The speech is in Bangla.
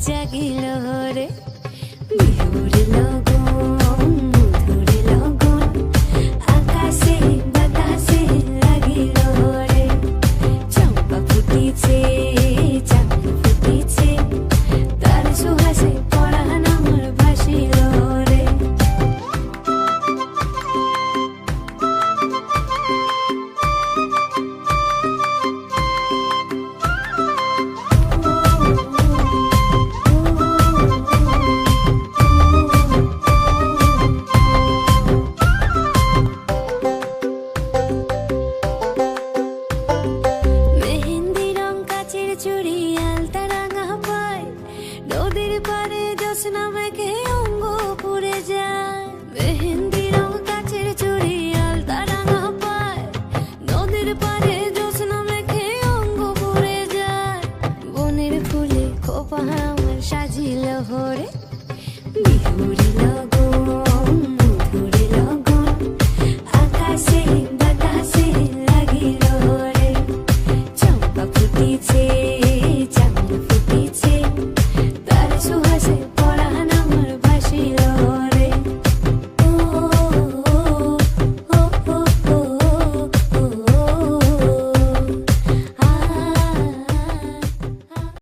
জাগিল রে বিহুর লগন মধুর লগন আকাশে বাতাসে লাগিল রে চম্পা ফুটিছে চাঁদ ফুটিছে তার সুহাসে পরাণ আমার ভাসিল রে মেহেন্দি রং কাচের চুড়ি আলতা রাঙা পায় নদীর পারে জ্যোৎস্না মেঘে অঙ্গ পুড়ে যায় মেহেন্দি রং কাচের চুড়ি আলতা রাঙা পায় নদীর পারে জ্যোৎস্না মেঘে অঙ্গ পুড়ে যায় বনের ফুলে খোপা আমার সাজিল হরে বিহুর